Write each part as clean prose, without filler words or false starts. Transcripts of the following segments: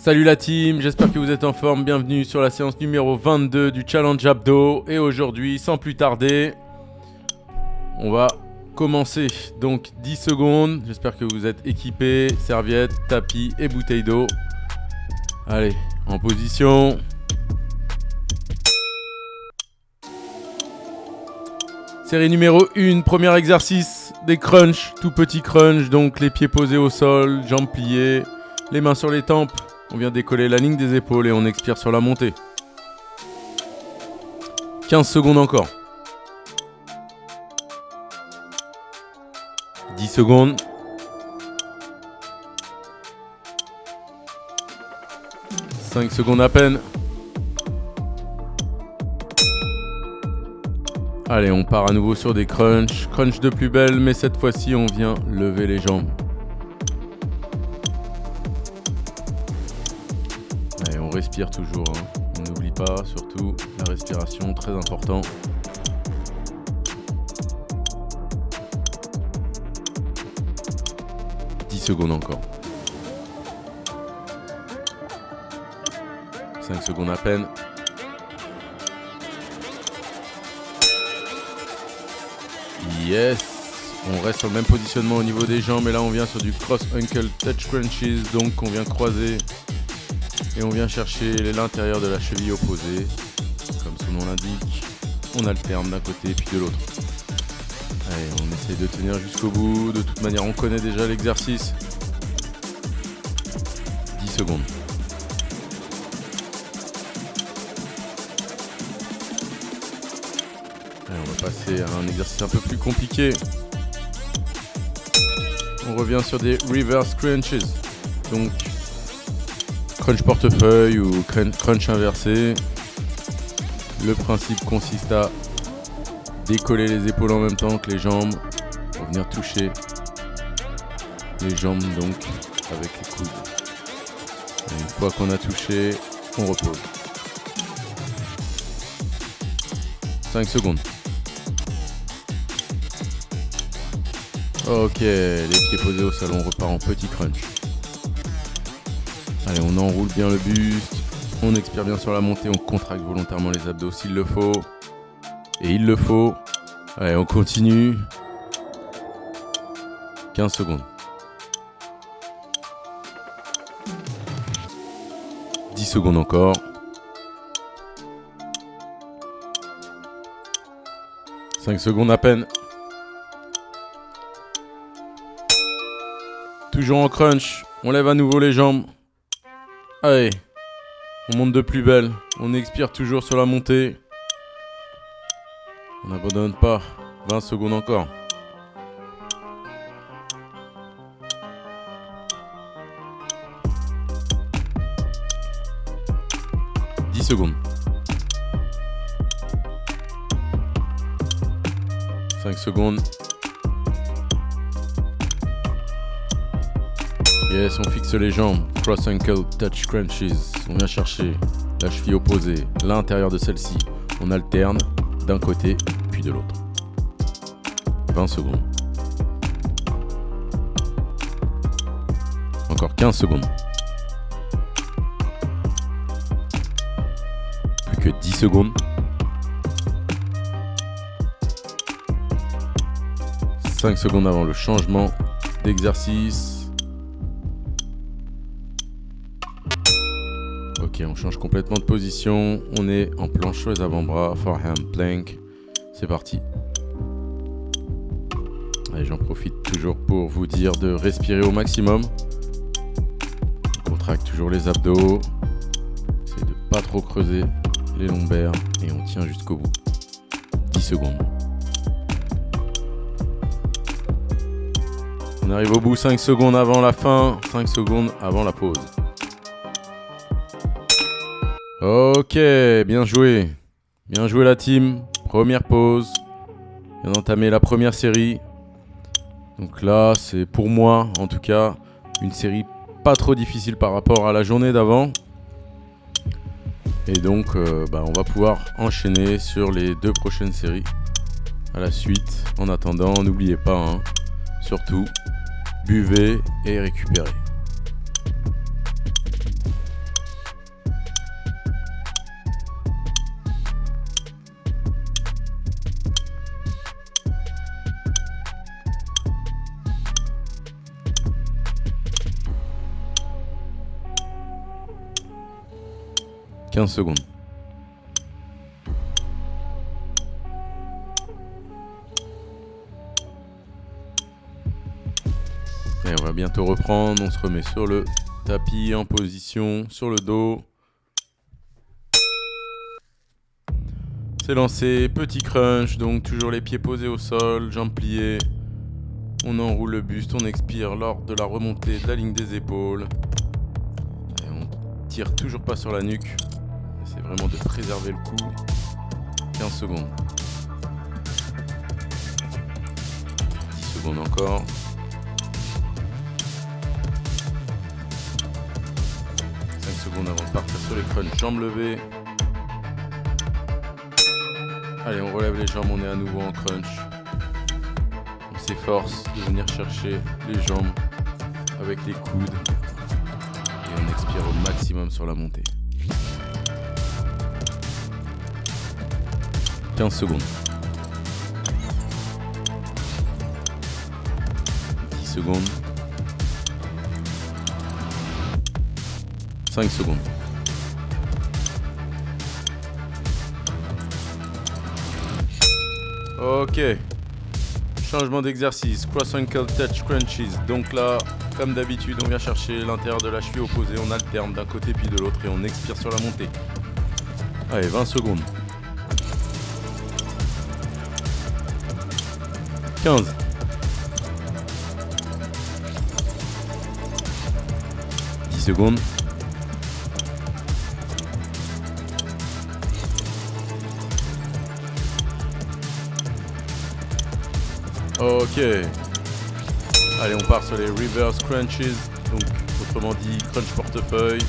Salut la team, j'espère que vous êtes en forme. Bienvenue sur la séance numéro 22 du Challenge Abdo. Et aujourd'hui, sans plus tarder, on va commencer. Donc 10 secondes, j'espère que vous êtes équipés. Serviette, tapis et bouteille d'eau. Allez, en position. Série numéro 1, premier exercice, des crunchs, tout petit crunch. Donc les pieds posés au sol, jambes pliées, les mains sur les tempes. On vient décoller la ligne des épaules et on expire sur la montée. 15 secondes encore. 10 secondes. 5 secondes à peine. Allez, on part à nouveau sur des crunchs. Crunch de plus belle, mais cette fois-ci, on vient lever les jambes. Allez, on respire toujours, hein. On n'oublie pas, surtout la respiration, très important. « 10 secondes encore. 5 secondes à peine. Yes. On reste sur le même positionnement au niveau des jambes et là on vient sur du cross ankle touch crunches, donc on vient croiser et on vient chercher l'intérieur de la cheville opposée. Comme son nom l'indique, on alterne d'un côté puis de l'autre. Allez, on essaye de tenir jusqu'au bout. De toute manière, on connaît déjà l'exercice. 10 secondes. Allez, on va passer à un exercice un peu plus compliqué. On revient sur des reverse crunches. Donc, crunch portefeuille ou crunch inversé. Le principe consiste à décoller les épaules en même temps que les jambes pour venir toucher les jambes donc avec les coudes. Et une fois qu'on a touché, on repose. 5 secondes. Ok, les pieds posés au sol, on repart en petit crunch. Allez, on enroule bien le buste, on expire bien sur la montée, on contracte volontairement les abdos s'il le faut. Et il le faut. Allez, on continue. 15 secondes. 10 secondes encore. « 5 secondes à peine. Toujours en crunch. On lève à nouveau les jambes. Allez. On monte de plus belle. On expire toujours sur la montée. On n'abandonne pas. 20 secondes encore. « 10 secondes. 5 secondes. Yes, on fixe les jambes. Cross ankle touch crunches. On vient chercher la cheville opposée, l'intérieur de celle-ci. On alterne d'un côté puis de l'autre. 20 secondes. Encore 15 secondes. Plus que 10 secondes. 5 secondes avant le changement d'exercice. Ok, on change complètement de position. On est en planche sur les avant-bras, forehand plank. C'est parti. Allez, j'en profite toujours pour vous dire de respirer au maximum. On contracte toujours les abdos. Essayez de pas trop creuser les lombaires et on tient jusqu'au bout. 10 secondes. On arrive au bout, 5 secondes avant la fin, 5 secondes avant la pause. Ok, bien joué. Bien joué la team. Première pause. On vient d'entamer la première série. Donc là, c'est pour moi, en tout cas, une série pas trop difficile par rapport à la journée d'avant. Et donc, on va pouvoir enchaîner sur les 2 prochaines séries à la suite. En attendant, n'oubliez pas, hein, surtout, buvez et récupérez. 15 secondes. Et on va bientôt reprendre. On se remet sur le tapis en position, sur le dos. C'est lancé, petit crunch, donc toujours les pieds posés au sol, jambes pliées. On enroule le buste, on expire lors de la remontée de la ligne des épaules. Et on tire toujours pas sur la nuque. C'est vraiment de préserver le cou. 15 secondes. 10 secondes encore. 5 secondes avant de partir sur les crunchs, jambes levées. Allez, on relève les jambes, on est à nouveau en crunch. On s'efforce de venir chercher les jambes avec les coudes. Et on expire au maximum sur la montée. 15 secondes. 10 secondes. 5 secondes. Ok. Changement d'exercice. Cross ankle touch crunches. Donc là, comme d'habitude, on vient chercher l'intérieur de la cheville opposée. On alterne d'un côté puis de l'autre et on expire sur la montée. Allez, 20 secondes. 15. 10 secondes. Ok. Allez, on part sur les reverse crunches. Donc, autrement dit, crunch portefeuille.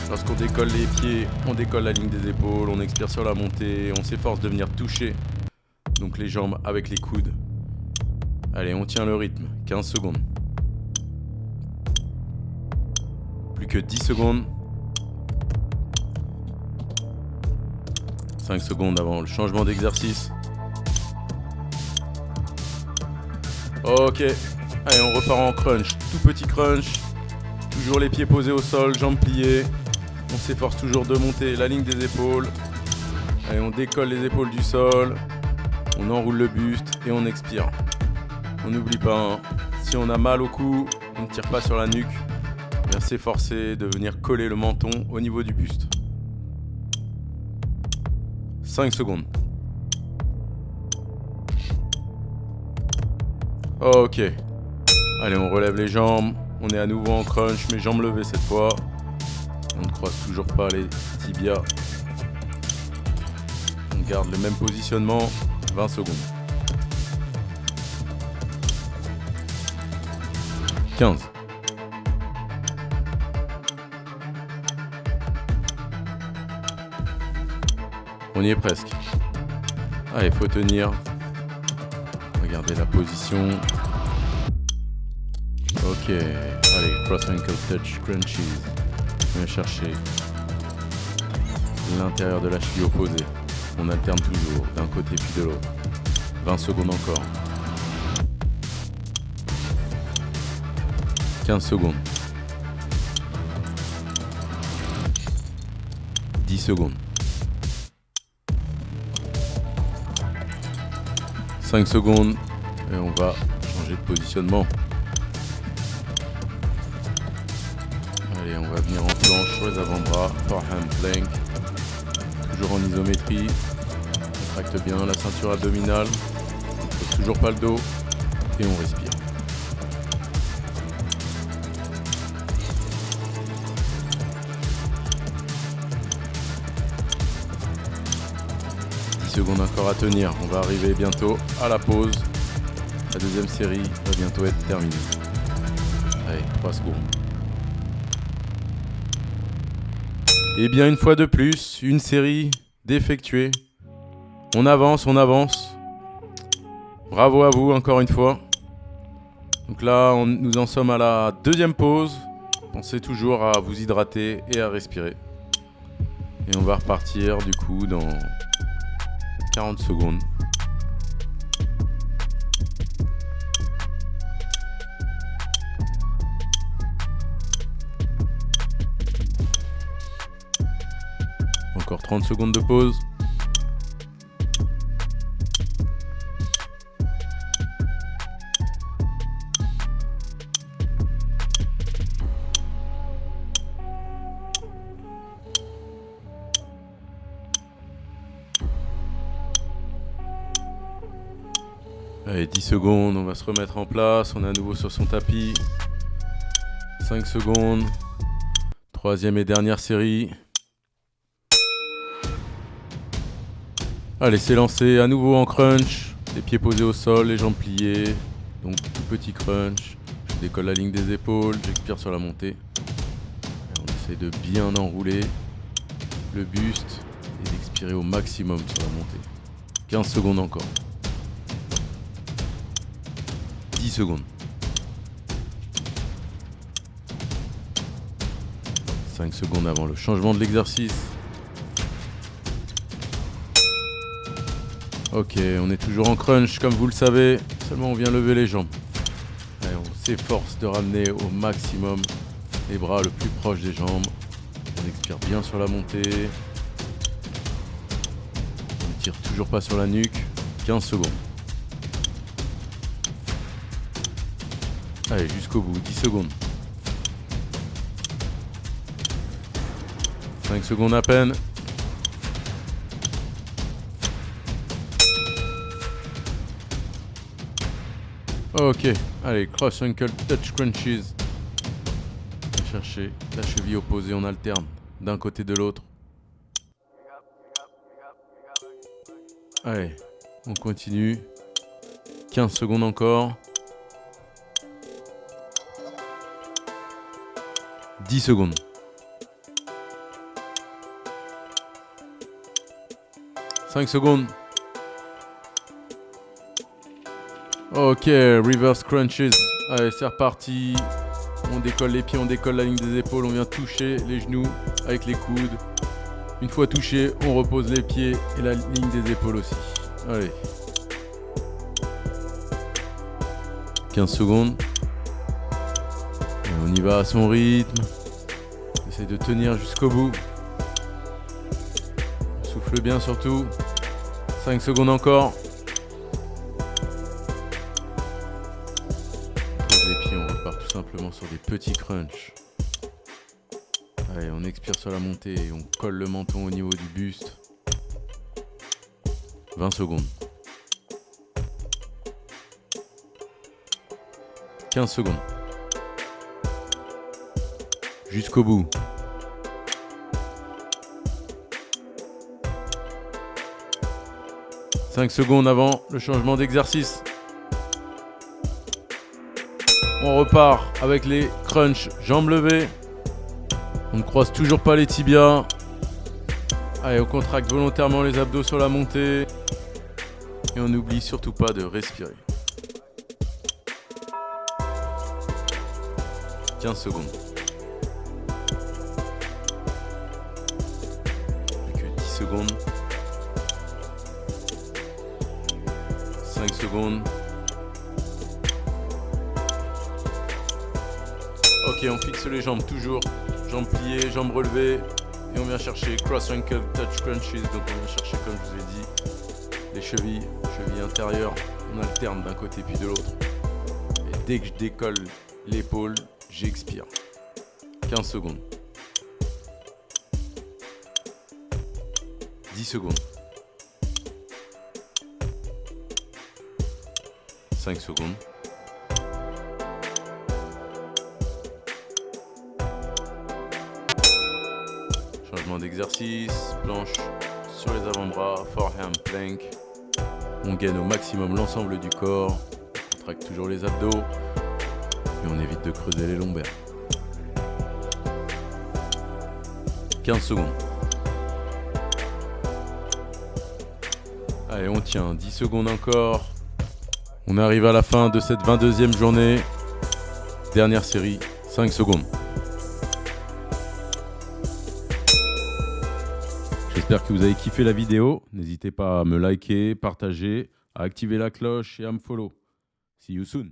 Lorsqu'on décolle les pieds, on décolle la ligne des épaules, on expire sur la montée, on s'efforce de venir toucher donc les jambes avec les coudes. Allez, on tient le rythme. 15 secondes. Plus que 10 secondes. 5 secondes avant le changement d'exercice. Ok. Allez, on repart en crunch. Tout petit crunch. Toujours les pieds posés au sol, jambes pliées. On s'efforce toujours de monter la ligne des épaules. Allez, on décolle les épaules du sol. On enroule le buste et on expire. On n'oublie pas, hein, si on a mal au cou, on ne tire pas sur la nuque. On va s'efforcer de venir coller le menton au niveau du buste. 5 secondes. Ok. Allez, on relève les jambes. On est à nouveau en crunch, mais jambes levées cette fois. On ne croise toujours pas les tibias. On garde le même positionnement. 20 secondes. 15. On y est presque. Allez, faut tenir. Regardez la position. Ok. Allez, cross ankle touch crunches. On va chercher l'intérieur de la cheville opposée. On alterne toujours d'un côté puis de l'autre. 20 secondes encore. 15 secondes. 10 secondes. 5 secondes. Et on va changer de positionnement. Allez, on va venir en planche sur les avant-bras. Forehand plank. Toujours en isométrie. On contracte bien la ceinture abdominale. On ne pose toujours pas le dos. Et on respire. 10 secondes encore à tenir. On va arriver bientôt à la pause. La deuxième série va bientôt être terminée. Allez, 3 secondes. Et bien une fois de plus, une série d'effectuée. On avance, on avance. Bravo à vous encore une fois. Donc là, nous en sommes à la deuxième pause. Pensez toujours à vous hydrater et à respirer. Et on va repartir du coup dans 40 secondes. Encore 30 secondes de pause. Allez, 10 secondes, on va se remettre en place. On est à nouveau sur son tapis. 5 secondes. Troisième et dernière série. Allez, c'est lancé. À nouveau en crunch. Les pieds posés au sol, les jambes pliées. Donc, tout petit crunch. Je décolle la ligne des épaules. J'expire sur la montée. Et on essaie de bien enrouler le buste et d'expirer au maximum sur la montée. 15 secondes encore. 10 secondes. 5 secondes avant le changement de l'exercice. Ok, on est toujours en crunch comme vous le savez. Seulement on vient lever les jambes. Allez, on s'efforce de ramener au maximum les bras le plus proche des jambes. On expire bien sur la montée. On ne tire toujours pas sur la nuque. 15 secondes. Allez, jusqu'au bout, 10 secondes. 5 secondes à peine. Ok, allez, cross ankle touch crunches. On va chercher la cheville opposée, on alterne d'un côté de l'autre. Allez, on continue. 15 secondes encore. 10 secondes. « 5 secondes. Ok, reverse crunches. Allez, c'est reparti. On décolle les pieds, on décolle la ligne des épaules. On vient toucher les genoux avec les coudes. Une fois touché, on repose les pieds et la ligne des épaules aussi. Allez. 15 secondes. Et on y va à son rythme. Essaye de tenir jusqu'au bout. Souffle bien surtout. 5 secondes encore. On pose les pieds, on repart tout simplement sur des petits crunchs. Allez, on expire sur la montée et on colle le menton au niveau du buste. 20 secondes. 15 secondes. Jusqu'au bout. 5 secondes avant le changement d'exercice. On repart avec les crunchs jambes levées. On ne croise toujours pas les tibias. Allez, on contracte volontairement les abdos sur la montée. Et on n'oublie surtout pas de respirer. 15 secondes. Plus que 10 secondes. 5 secondes. Ok, on fixe les jambes toujours. Jambes pliées, jambes relevées. Et on vient chercher cross ankle touch crunches. Donc on vient chercher, comme je vous ai dit, les chevilles intérieures. On alterne d'un côté puis de l'autre. Et dès que je décolle l'épaule, j'expire. 15 secondes. 10 secondes. 5 secondes. Changement d'exercice, planche sur les avant-bras, forehand plank. On gaine au maximum l'ensemble du corps. On contracte toujours les abdos. Et on évite de creuser les lombaires. 15 secondes. Allez, on tient 10 secondes encore. On arrive à la fin de cette 22e journée. Dernière série, 5 secondes. J'espère que vous avez kiffé la vidéo. N'hésitez pas à me liker, partager, à activer la cloche et à me follow. See you soon.